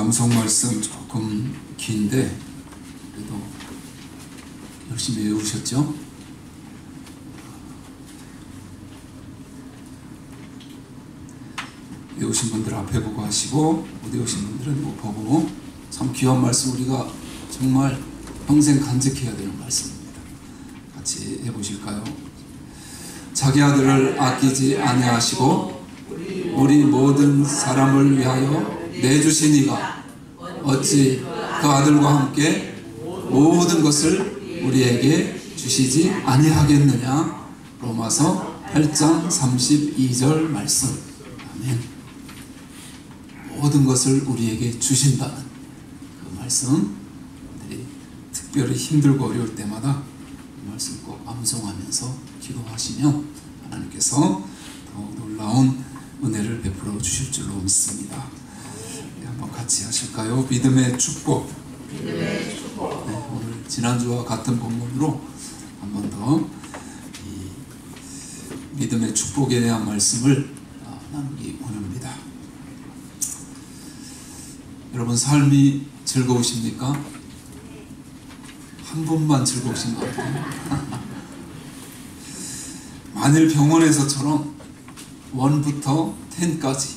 암송 말씀 조금 긴데 그래도 열심히 외우셨죠? 외우신 분들 앞에 보고 하시고 못 외우신 분들은 못 보고. 참 귀한 말씀, 우리가 정말 평생 간직해야 되는 말씀입니다. 같이 해보실까요? 자기 아들을 아끼지 아니하시고 우리 모든 사람을 위하여 내주신 이가 어찌 그 아들과 함께 모든 것을 우리에게 주시지 아니하겠느냐. 로마서 8장 32절 말씀. 아멘. 모든 것을 우리에게 주신다는 그 말씀, 특별히 힘들고 어려울 때마다 이 말씀 꼭 암송하면서 기도하시면 하나님께서 더욱 놀라운 은혜를 베풀어 주실 줄로 믿습니다. 한번 같이 하실까요? 믿음의 축복. 네, 오늘 지난주와 같은 본문으로 한 번 더 믿음의 축복에 대한 말씀을 나누기 원합니다. 여러분, 삶이 즐거우십니까? 한 분만 즐거우신 것 같아요. 만일 병원에서처럼 1부터 10까지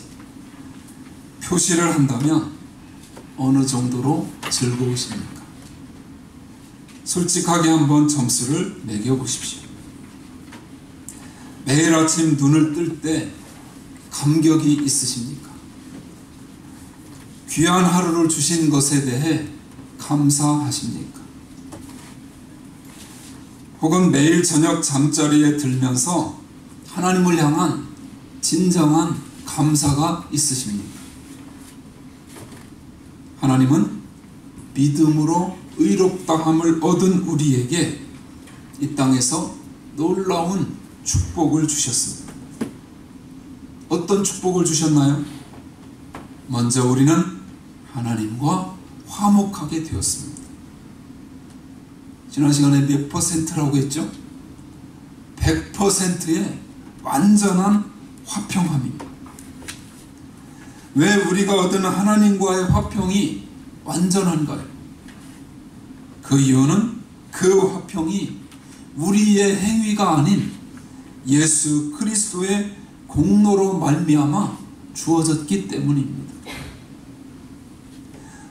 표시를 한다면 어느 정도로 즐거우십니까? 솔직하게 한번 점수를 매겨보십시오. 매일 아침 눈을 뜰 때 감격이 있으십니까? 귀한 하루를 주신 것에 대해 감사하십니까? 혹은 매일 저녁 잠자리에 들면서 하나님을 향한 진정한 감사가 있으십니까? 하나님은 믿음으로 의롭다함을 얻은 우리에게 이 땅에서 놀라운 축복을 주셨습니다. 어떤 축복을 주셨나요? 먼저 우리는 하나님과 화목하게 되었습니다. 지난 시간에 몇 %라고 했죠? 100%의 완전한 화평함입니다. 왜 우리가 얻은 하나님과의 화평이 완전한가요? 그 이유는 그 화평이 우리의 행위가 아닌 예수 그리스도의 공로로 말미암아 주어졌기 때문입니다.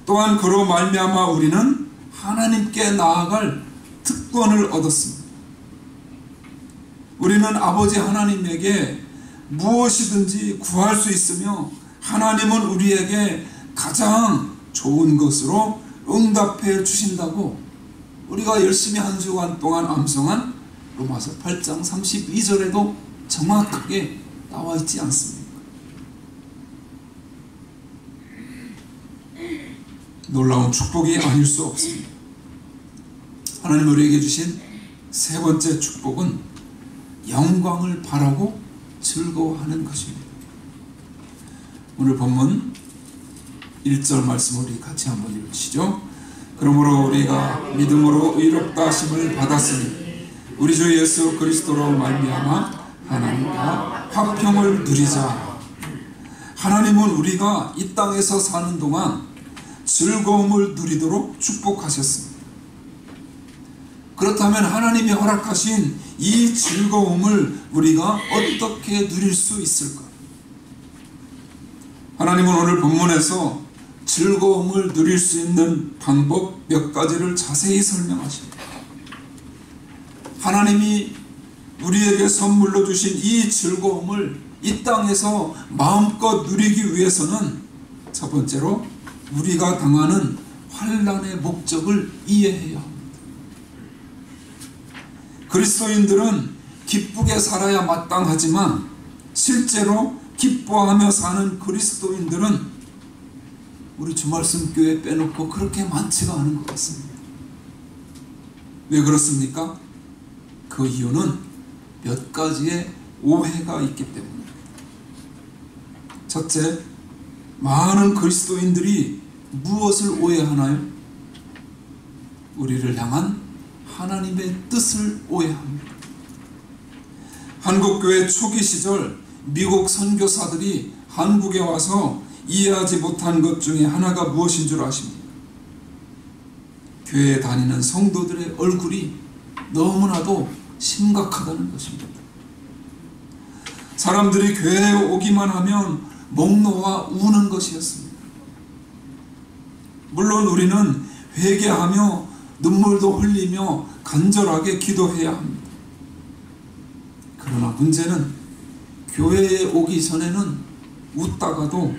또한 그로 말미암아 우리는 하나님께 나아갈 특권을 얻었습니다. 우리는 아버지 하나님에게 무엇이든지 구할 수 있으며 하나님은 우리에게 가장 좋은 것으로 응답해 주신다고 우리가 열심히 한 주간 동안 암송한 로마서 8장 32절에도 정확하게 나와 있지 않습니까? 놀라운 축복이 아닐 수 없습니다. 하나님 우리에게 주신 세 번째 축복은 영광을 바라고 즐거워하는 것입니다. 오늘 본문 1절 말씀 우리 같이 한번 읽으시죠. 그러므로 우리가 믿음으로 의롭다 하심을 받았으니 우리 주 예수 그리스도로 말미암아 하나님과 화평을 누리자. 하나님은 우리가 이 땅에서 사는 동안 즐거움을 누리도록 축복하셨습니다. 그렇다면 하나님이 허락하신 이 즐거움을 우리가 어떻게 누릴 수 있을까? 하나님은 오늘 본문에서 즐거움을 누릴 수 있는 방법 몇 가지를 자세히 설명하십니다. 하나님이 우리에게 선물로 주신 이 즐거움을 이 땅에서 마음껏 누리기 위해서는 첫 번째로 우리가 당하는 환난의 목적을 이해해야 합니다. 그리스도인들은 기쁘게 살아야 마땅하지만 실제로 기뻐하며 사는 그리스도인들은 우리 주말씀교회 빼놓고 그렇게 많지가 않은 것 같습니다. 왜 그렇습니까? 그 이유는 몇 가지의 오해가 있기 때문입니다. 첫째, 많은 그리스도인들이 무엇을 오해하나요? 우리를 향한 하나님의 뜻을 오해합니다. 한국교회 초기 시절 미국 선교사들이 한국에 와서 이해하지 못한 것 중에 하나가 무엇인 줄 아십니까? 교회에 다니는 성도들의 얼굴이 너무나도 심각하다는 것입니다. 사람들이 교회에 오기만 하면 목 놓아 우는 것이었습니다. 물론 우리는 회개하며 눈물도 흘리며 간절하게 기도해야 합니다. 그러나 문제는 교회에 오기 전에는 웃다가도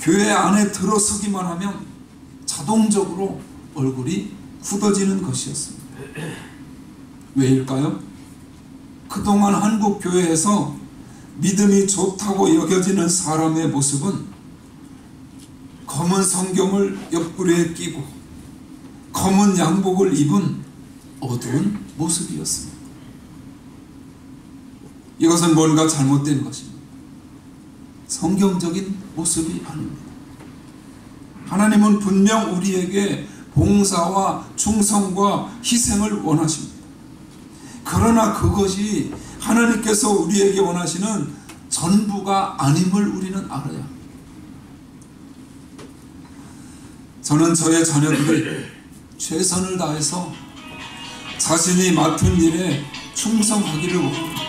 교회 안에 들어서기만 하면 자동적으로 얼굴이 굳어지는 것이었습니다. 왜일까요? 그동안 한국 교회에서 믿음이 좋다고 여겨지는 사람의 모습은 검은 성경을 옆구리에 끼고 검은 양복을 입은 어두운 모습이었습니다. 이것은 뭔가 잘못된 것입니다. 성경적인 모습이 아닙니다. 하나님은 분명 우리에게 봉사와 충성과 희생을 원하십니다. 그러나 그것이 하나님께서 우리에게 원하시는 전부가 아님을 우리는 알아야 합니다. 저는 저의 자녀들이 최선을 다해서 자신이 맡은 일에 충성하기를 원합니다.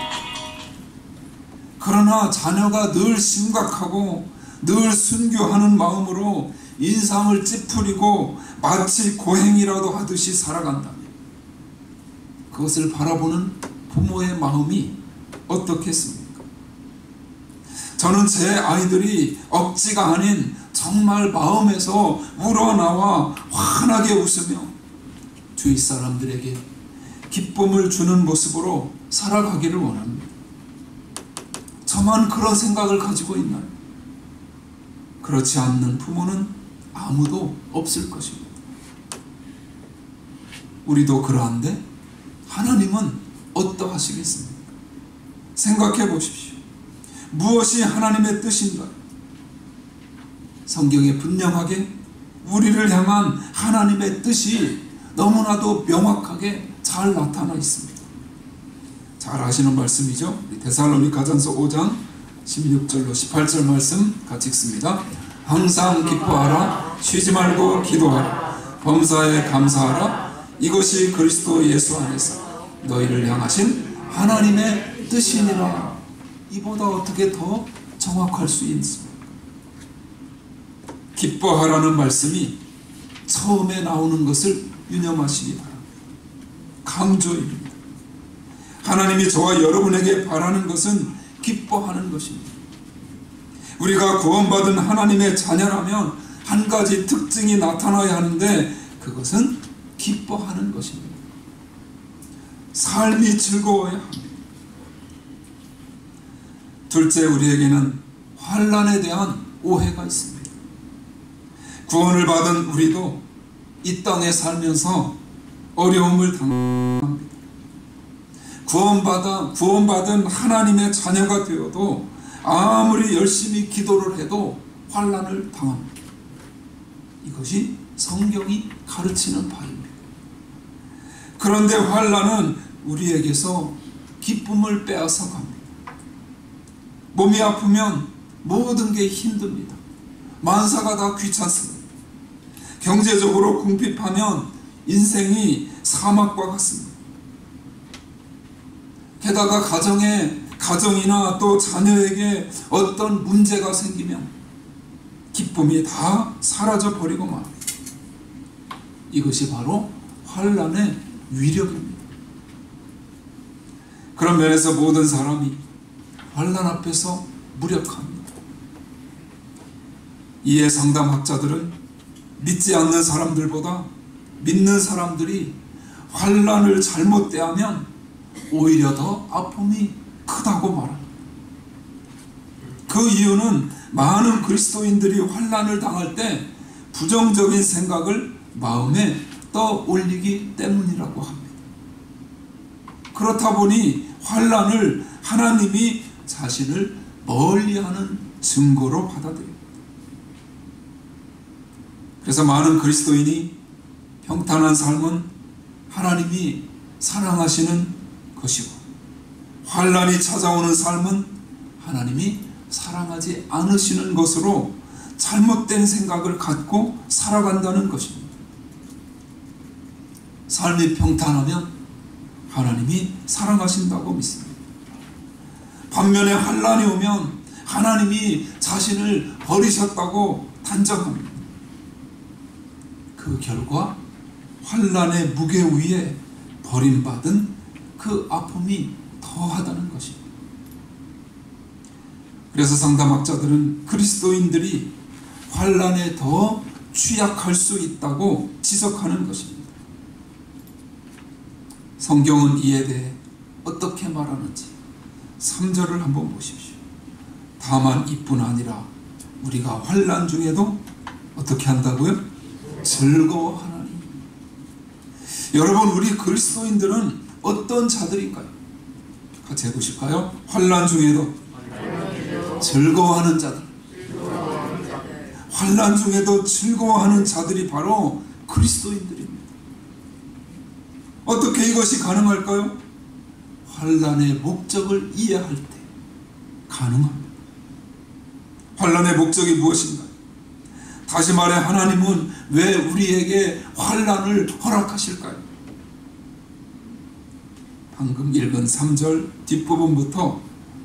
그러나 자녀가 늘 심각하고 늘 순교하는 마음으로 인상을 찌푸리고 마치 고행이라도 하듯이 살아간다면 그것을 바라보는 부모의 마음이 어떻겠습니까? 저는 제 아이들이 억지가 아닌 정말 마음에서 우러나와 환하게 웃으며 주위 사람들에게 기쁨을 주는 모습으로 살아가기를 원합니다. 저만 그런 생각을 가지고 있나요? 그렇지 않는 부모는 아무도 없을 것입니다. 우리도 그러한데 하나님은 어떠하시겠습니까? 생각해 보십시오. 무엇이 하나님의 뜻인가요? 성경에 분명하게 우리를 향한 하나님의 뜻이 너무나도 명확하게 잘 나타나 있습니다. 잘 아시는 말씀이죠. 데살로니가전서 5장 16절로 18절 말씀 같이 읽습니다. 항상 기뻐하라, 쉬지 말고 기도하라, 범사에 감사하라. 이것이 그리스도 예수 안에서 너희를 향하신 하나님의 뜻이니라. 이보다 어떻게 더 정확할 수 있습니까? 기뻐하라는 말씀이 처음에 나오는 것을 유념하시기 바랍니다. 강조입니다. 하나님이 저와 여러분에게 바라는 것은 기뻐하는 것입니다. 우리가 구원받은 하나님의 자녀라면 한 가지 특징이 나타나야 하는데 그것은 기뻐하는 것입니다. 삶이 즐거워야 합니다. 둘째, 우리에게는 환난에 대한 오해가 있습니다. 구원을 받은 우리도 이 땅에 살면서 어려움을 당합니다. 구원받은 하나님의 자녀가 되어도 아무리 열심히 기도를 해도 환난을 당합니다. 이것이 성경이 가르치는 바입니다. 그런데 환난은 우리에게서 기쁨을 빼앗아 갑니다. 몸이 아프면 모든 게 힘듭니다. 만사가 다 귀찮습니다. 경제적으로 궁핍하면 인생이 사막과 같습니다. 게다가 가정이나 또 자녀에게 어떤 문제가 생기면 기쁨이 다 사라져 버리고 말합니다. 이것이 바로 환난의 위력입니다. 그런 면에서 모든 사람이 환난 앞에서 무력합니다. 이에 상담학자들은 믿지 않는 사람들보다 믿는 사람들이 환난을 잘못 대하면 오히려 더 아픔이 크다고 말합니다. 그 이유는 많은 그리스도인들이 환난을 당할 때 부정적인 생각을 마음에 떠올리기 때문이라고 합니다. 그렇다 보니 환난을 하나님이 자신을 멀리하는 증거로 받아들입니다. 그래서 많은 그리스도인이 평탄한 삶은 하나님이 사랑하시는 것이고 환난이 찾아오는 삶은 하나님이 사랑하지 않으시는 것으로 잘못된 생각을 갖고 살아간다는 것입니다. 삶이 평탄하면 하나님이 사랑하신다고 믿습니다. 반면에 환난이 오면 하나님이 자신을 버리셨다고 단정합니다. 그 결과 환난의 무게 위에 버림받은 그 아픔이 더하다는 것입니다. 그래서 상담학자들은 그리스도인들이 환난에 더 취약할 수 있다고 지적하는 것입니다. 성경은 이에 대해 어떻게 말하는지 3절을 한번 보십시오. 다만 이뿐 아니라 우리가 환난 중에도 어떻게 한다고요? 즐거워하나니. 여러분, 우리 그리스도인들은 어떤 자들인가요? 같이 해보실까요? 환난 중에도 즐거워하는 자들. 환난 중에도 즐거워하는 자들이 바로 그리스도인들입니다. 어떻게 이것이 가능할까요? 환난의 목적을 이해할 때 가능합니다. 환난의 목적이 무엇인가요? 다시 말해 하나님은 왜 우리에게 환난을 허락하실까요? 방금 읽은 3절 뒷부분부터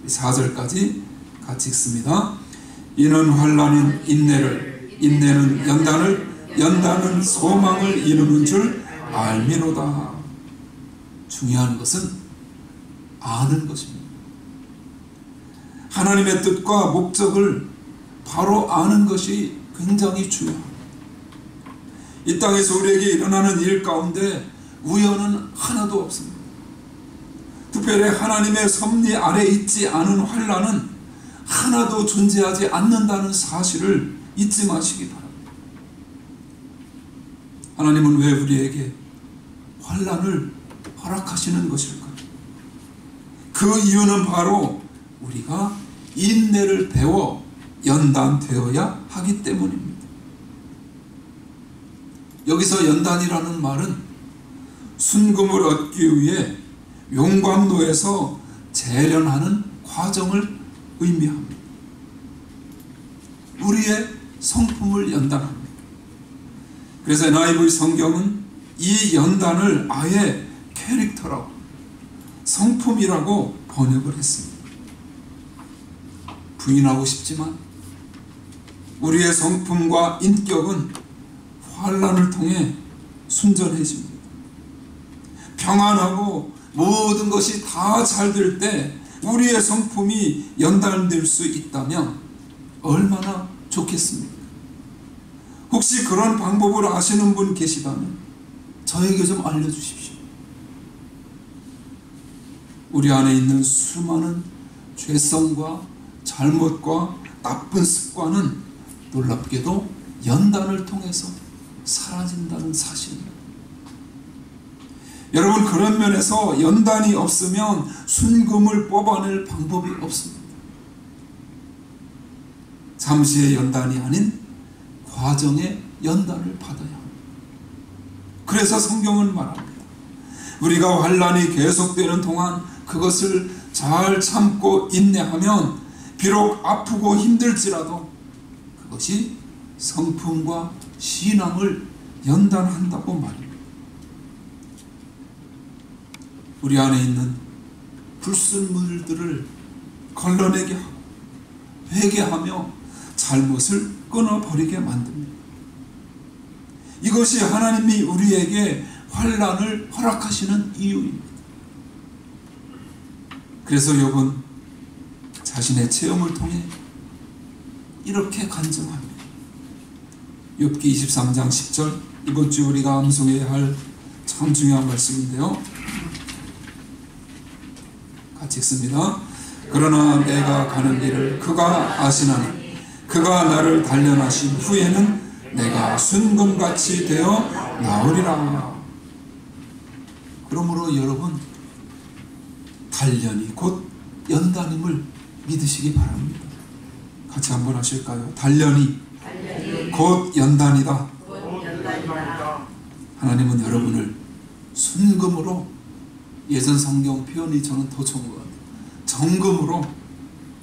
4절까지 같이 읽습니다. 이는 환난은 인내를, 인내는 연단을, 연단은 소망을 이루는 줄 알미로다. 중요한 것은 아는 것입니다. 하나님의 뜻과 목적을 바로 아는 것이 굉장히 중요합니다. 이 땅에서 우리에게 일어나는 일 가운데 우연은 하나도 없습니다. 특별히 하나님의 섭리 아래 있지 않은 환난은 하나도 존재하지 않는다는 사실을 잊지 마시기 바랍니다. 하나님은 왜 우리에게 환난을 허락하시는 것일까요? 그 이유는 바로 우리가 인내를 배워 연단되어야 하기 때문입니다. 여기서 연단이라는 말은 순금을 얻기 위해 용광로에서 재련하는 과정을 의미합니다. 우리의 성품을 연단합니다. 그래서 NIV 성경은 이 연단을 아예 캐릭터라고, 성품이라고 번역을 했습니다. 부인하고 싶지만 우리의 성품과 인격은 환난을 통해 순전해집니다. 평안하고 모든 것이 다 잘 될 때 우리의 성품이 연단될 수 있다면 얼마나 좋겠습니까? 혹시 그런 방법을 아시는 분 계시다면 저에게 좀 알려주십시오. 우리 안에 있는 수많은 죄성과 잘못과 나쁜 습관은 놀랍게도 연단을 통해서 사라진다는 사실입니다. 여러분, 그런 면에서 연단이 없으면 순금을 뽑아낼 방법이 없습니다. 잠시의 연단이 아닌 과정의 연단을 받아야 합니다. 그래서 성경은 말합니다. 우리가 환난이 계속되는 동안 그것을 잘 참고 인내하면 비록 아프고 힘들지라도 그것이 성품과 신앙을 연단한다고 말입니다. 우리 안에 있는 불순물들을 걸러내게 하고 회개하며 잘못을 끊어버리게 만듭니다. 이것이 하나님이 우리에게 환난을 허락하시는 이유입니다. 그래서 욥은 자신의 체험을 통해 이렇게 간증합니다. 욥기 23장 10절, 이번 주 우리가 암송해야 할 참 중요한 말씀인데요. 같이 읽습니다. 그러나 내가 가는 길을 그가 아시나니 그가 나를 단련하신 후에는 내가 순금같이 되어 나오리라. 그러므로 여러분, 단련이 곧 연단임을 믿으시기 바랍니다. 같이 한번 하실까요? 단련이 곧 연단이다. 하나님은 여러분을 순금으로, 예전 성경 표현이 저는 더 좋은 것 같아요, 정금으로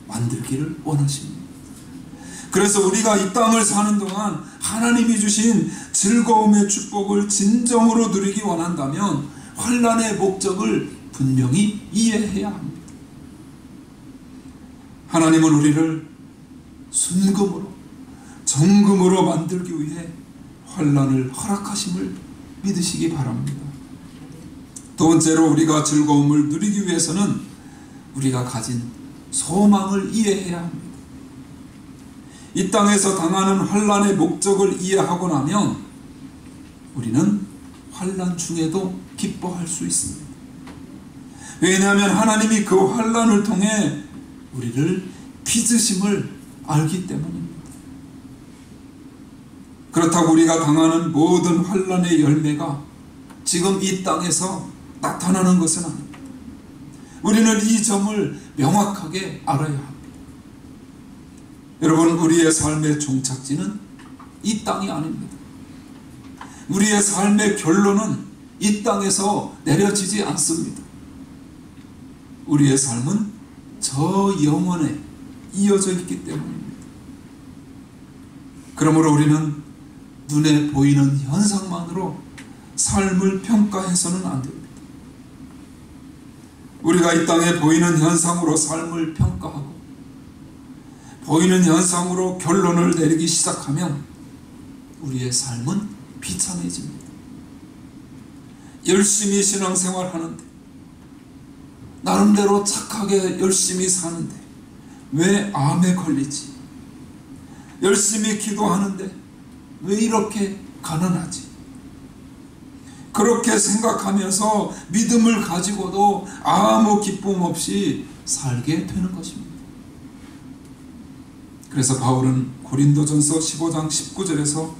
만들기를 원하십니다. 그래서 우리가 이 땅을 사는 동안 하나님이 주신 즐거움의 축복을 진정으로 누리기 원한다면 환난의 목적을 분명히 이해해야 합니다. 하나님은 우리를 순금으로 정금으로 만들기 위해 환난을 허락하심을 믿으시기 바랍니다. 두 번째로 우리가 즐거움을 누리기 위해서는 우리가 가진 소망을 이해해야 합니다. 이 땅에서 당하는 환난의 목적을 이해하고 나면 우리는 환난 중에도 기뻐할 수 있습니다. 왜냐하면 하나님이 그 환난을 통해 우리를 빚으심을 알기 때문입니다. 그렇다고 우리가 당하는 모든 환난의 열매가 지금 이 땅에서 나타나는 것은 아닙니다. 우리는 이 점을 명확하게 알아야 합니다. 여러분, 우리의 삶의 종착지는 이 땅이 아닙니다. 우리의 삶의 결론은 이 땅에서 내려지지 않습니다. 우리의 삶은 저 영원에 이어져 있기 때문입니다. 그러므로 우리는 눈에 보이는 현상만으로 삶을 평가해서는 안 됩니다. 우리가 이 땅에 보이는 현상으로 삶을 평가하고 보이는 현상으로 결론을 내리기 시작하면 우리의 삶은 비참해집니다. 열심히 신앙생활 하는데, 나름대로 착하게 열심히 사는데 왜 암에 걸리지? 열심히 기도하는데 왜 이렇게 가난하지? 그렇게 생각하면서 믿음을 가지고도 아무 기쁨 없이 살게 되는 것입니다. 그래서 바울은 고린도전서 15장 19절에서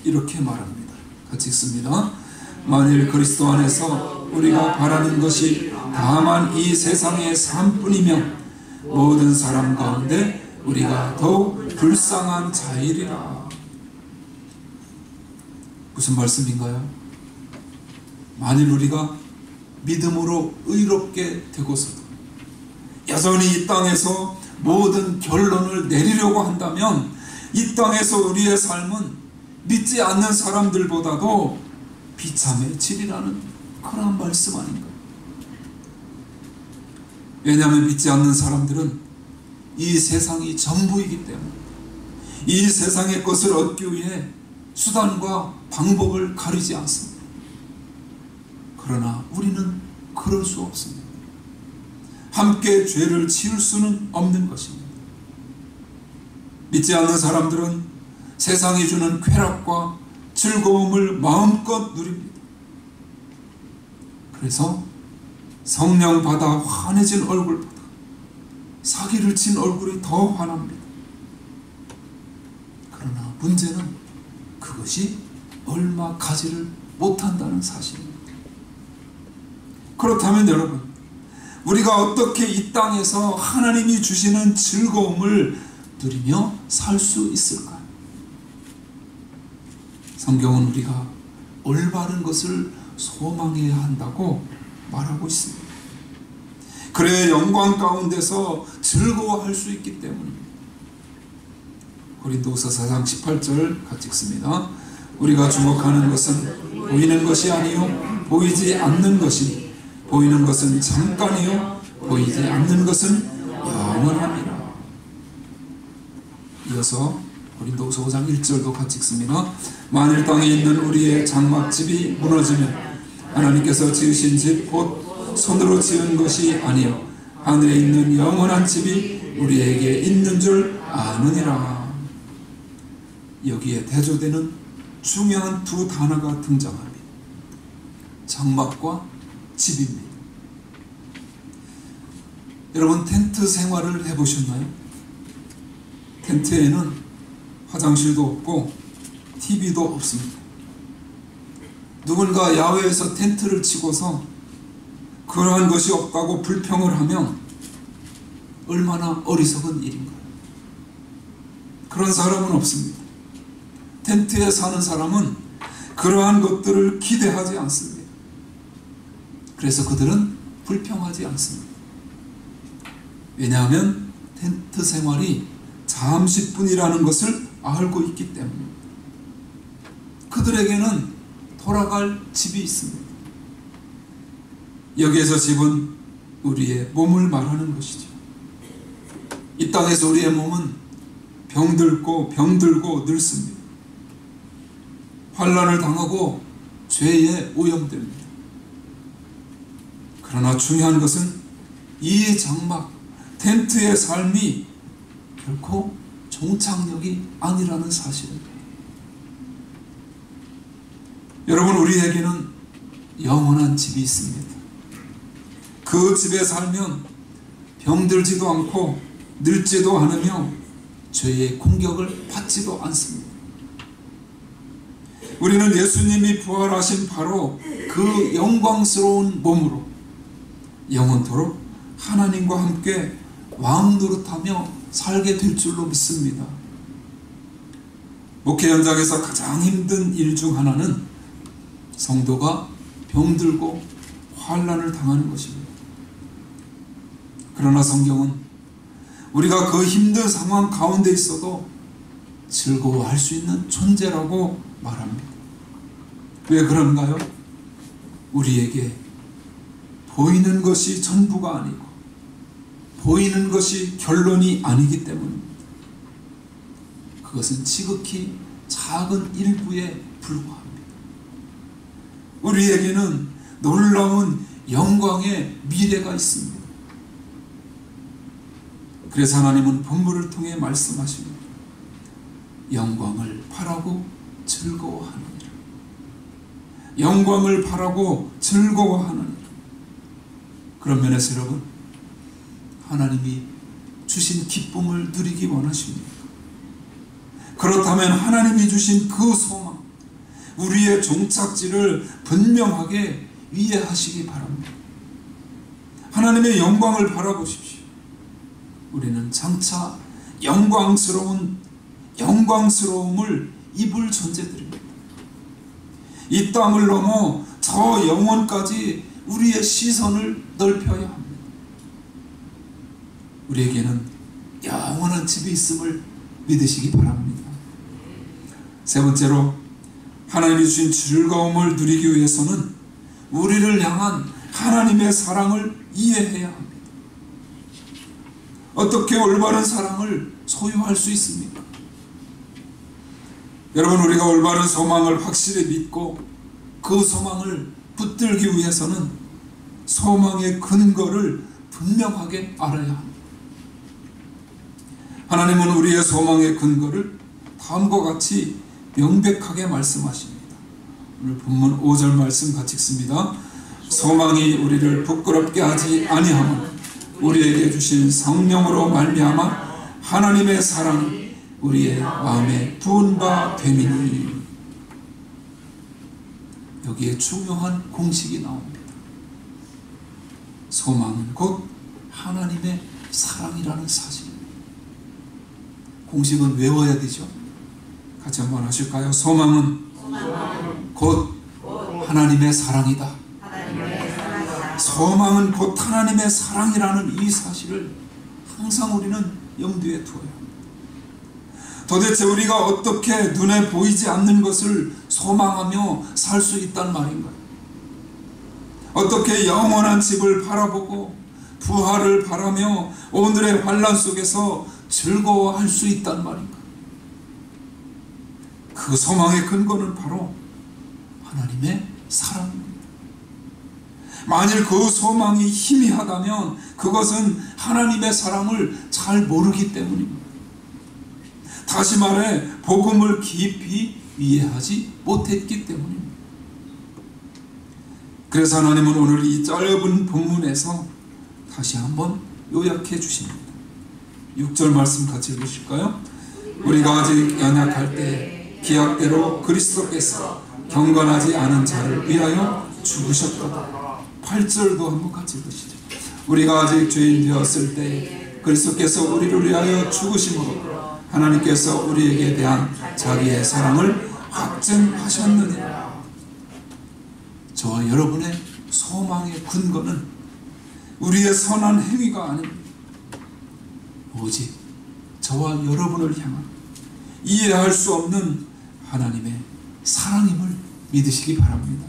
이렇게 말합니다. 같이 읽습니다. 만일 그리스도 안에서 우리가 바라는 것이 다만 이 세상의 삶뿐이면 모든 사람 가운데 우리가 더욱 불쌍한 자이리라. 무슨 말씀인가요? 만일 우리가 믿음으로 의롭게 되고서도 여전히 이 땅에서 모든 결론을 내리려고 한다면 이 땅에서 우리의 삶은 믿지 않는 사람들보다도 비참해지리라는 그런 말씀 아닌가요? 왜냐하면 믿지 않는 사람들은 이 세상이 전부이기 때문에 이 세상의 것을 얻기 위해 수단과 방법을 가리지 않습니다. 그러나 우리는 그럴 수 없습니다. 함께 죄를 지을 수는 없는 것입니다. 믿지 않는 사람들은 세상이 주는 쾌락과 즐거움을 마음껏 누립니다. 그래서 성령 받아 환해진 얼굴보다 사기를 친 얼굴이 더 환합니다. 그러나 문제는 그것이 얼마 가지를 못한다는 사실입니다. 그렇다면 여러분, 우리가 어떻게 이 땅에서 하나님이 주시는 즐거움을 누리며 살 수 있을까요? 성경은 우리가 올바른 것을 소망해야 한다고 말하고 있습니다. 그래야 영광 가운데서 즐거워할 수 있기 때문입니다. 고린도후서 4장 18절 같이 읽습니다. 우리가 주목하는 것은 보이는 것이 아니요 보이지 않는 것이니 보이는 것은 잠깐이요 보이지 않는 것은 영원함이라. 이어서 고린도후서 5장 1절도 같이 읽습니다. 만일 땅에 있는 우리의 장막집이 무너지면 하나님께서 지으신 집 곧 손으로 지은 것이 아니요 하늘에 있는 영원한 집이 우리에게 있는 줄 아느니라. 여기에 대조되는 중요한 두 단어가 등장합니다. 장막과 집입니다. 여러분, 텐트 생활을 해보셨나요? 텐트에는 화장실도 없고 TV도 없습니다. 누군가 야외에서 텐트를 치고서 그러한 것이 없다고 불평을 하면 얼마나 어리석은 일인가요? 그런 사람은 없습니다. 텐트에 사는 사람은 그러한 것들을 기대하지 않습니다. 그래서 그들은 불평하지 않습니다. 왜냐하면 텐트 생활이 잠시뿐이라는 것을 알고 있기 때문입니다. 그들에게는 돌아갈 집이 있습니다. 여기에서 집은 우리의 몸을 말하는 것이죠. 이 땅에서 우리의 몸은 병들고 늙습니다. 환난을 당하고 죄에 오염됩니다. 그러나 중요한 것은 이 장막, 텐트의 삶이 결코 종착역이 아니라는 사실입니다. 여러분, 우리에게는 영원한 집이 있습니다. 그 집에 살면 병들지도 않고 늙지도 않으며 죄의 공격을 받지도 않습니다. 우리는 예수님이 부활하신 바로 그 영광스러운 몸으로 영원토록 하나님과 함께 왕 노릇하며 살게 될 줄로 믿습니다. 목회 현장에서 가장 힘든 일 중 하나는 성도가 병들고 환난을 당하는 것입니다. 그러나 성경은 우리가 그 힘든 상황 가운데 있어도 즐거워할 수 있는 존재라고 말합니다. 왜 그런가요? 우리에게 보이는 것이 전부가 아니고 보이는 것이 결론이 아니기 때문입니다. 그것은 지극히 작은 일부에 불과합니다. 우리에게는 놀라운 영광의 미래가 있습니다. 그래서 하나님은 본문을 통해 말씀하십니다. 영광을 바라고 즐거워하느니라. 영광을 바라고 즐거워하느니라. 그런 면에서 여러분, 하나님이 주신 기쁨을 누리기 원하십니까? 그렇다면 하나님이 주신 그 소망, 우리의 종착지를 분명하게 이해하시기 바랍니다. 하나님의 영광을 바라보십시오. 우리는 장차 영광스러움을 입을 존재들입니다. 이 땅을 넘어 저 영원까지 우리의 시선을 넓혀야 합니다. 우리에게는 영원한 집이 있음을 믿으시기 바랍니다. 세 번째로, 하나님이 주신 즐거움을 누리기 위해서는 우리를 향한 하나님의 사랑을 이해해야 합니다. 어떻게 올바른 사랑을 소유할 수 있습니까? 여러분, 우리가 올바른 소망을 확실히 믿고 그 소망을 붙들기 위해서는 소망의 근거를 분명하게 알아야 합니다. 하나님은 우리의 소망의 근거를 다음과 같이 명백하게 말씀하십니다. 오늘 본문 5절 말씀 같이 읽습니다. 소망이 우리를 부끄럽게 하지 아니함은 우리에게 주신 성령으로 말미암아 하나님의 사랑이 우리의 마음에 부은 바 됨이니. 여기에 중요한 공식이 나옵니다. 소망은 곧 하나님의 사랑이라는 사실입니다. 공식은 외워야 되죠. 같이 한번 하실까요? 소망은 곧 하나님의 사랑이다. 소망은 곧 하나님의 사랑이라는 이 사실을 항상 우리는 염두에 두어야 합니다. 도대체 우리가 어떻게 눈에 보이지 않는 것을 소망하며 살 수 있단 말인가요? 어떻게 영원한 집을 바라보고 부활을 바라며 오늘의 환난 속에서 즐거워할 수 있단 말인가? 그 소망의 근거는 바로 하나님의 사랑입니다. 만일 그 소망이 희미하다면 그것은 하나님의 사랑을 잘 모르기 때문입니다. 다시 말해, 복음을 깊이 이해하지 못했기 때문입니다. 그래서 하나님은 오늘 이 짧은 본문에서 다시 한번 요약해 주십니다. 6절 말씀 같이 읽으실까요? 우리가 아직 연약할 때 기약대로 그리스도께서 경건하지 않은 자를 위하여 죽으셨도다. 8절도 한번 같이 읽으시죠. 우리가 아직 죄인 되었을 때 그리스도께서 우리를 위하여 죽으심으로 하나님께서 우리에게 대한 자기의 사랑을 확증하셨느니라. 저와 여러분의 소망의 근거는 우리의 선한 행위가 아닙니다. 오직 저와 여러분을 향한 이해할 수 없는 하나님의 사랑임을 믿으시기 바랍니다.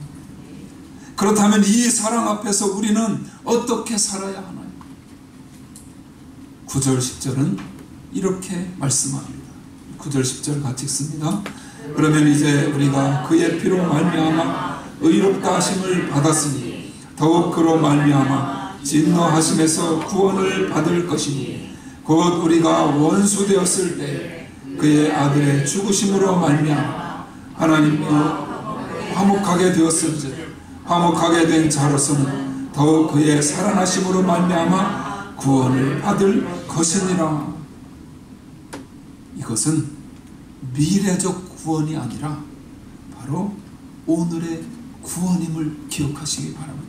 그렇다면 이 사랑 앞에서 우리는 어떻게 살아야 하나요? 9절 10절은 이렇게 말씀합니다. 9절 10절 같이 읽습니다. 그러면 이제 우리가 그의 피로 말미암아 의롭다 하심을 받았으니 더욱 그로 말미암아 진노하심에서 구원을 받을 것이니 곧 우리가 원수 되었을 때 그의 아들의 죽으심으로 말미암아 하나님과 화목하게 되었은즉 화목하게 된 자로서는 더욱 그의 살아나심으로 말미암아 구원을 받을 것이니라. 이것은 미래적 구원이 아니라 바로 오늘의 구원임을 기억하시기 바랍니다.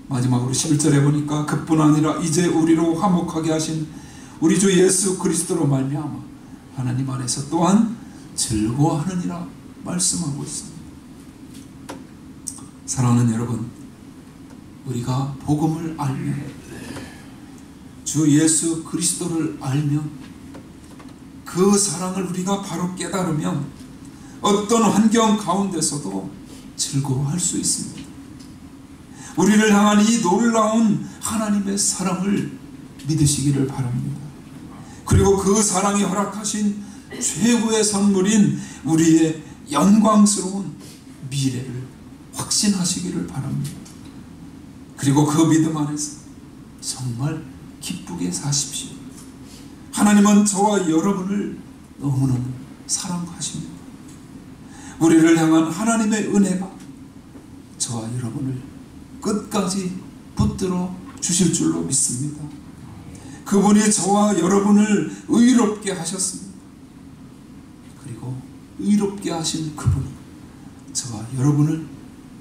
마지막으로 11절에 보니까 그뿐 아니라 이제 우리로 화목하게 하신 우리 주 예수 그리스도로 말미암아 하나님 안에서 또한 즐거워하느니라 말씀하고 있습니다. 사랑하는 여러분, 우리가 복음을 알면, 주 예수 그리스도를 알면, 그 사랑을 우리가 바로 깨달으면 어떤 환경 가운데서도 즐거워할 수 있습니다. 우리를 향한 이 놀라운 하나님의 사랑을 믿으시기를 바랍니다. 그리고 그 사랑이 허락하신 최고의 선물인 우리의 영광스러운 미래를 확신하시기를 바랍니다. 그리고 그 믿음 안에서 정말 기쁘게 사십시오. 하나님은 저와 여러분을 너무너무 사랑하십니다. 우리를 향한 하나님의 은혜가 저와 여러분을 끝까지 붙들어 주실 줄로 믿습니다. 그분이 저와 여러분을 의롭게 하셨습니다. 그리고 의롭게 하신 그분이 저와 여러분을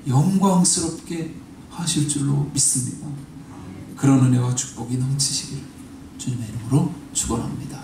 영광스럽게 하실 줄로 믿습니다. 그런 은혜와 축복이 넘치시기를 주님의 이름으로 축원합니다.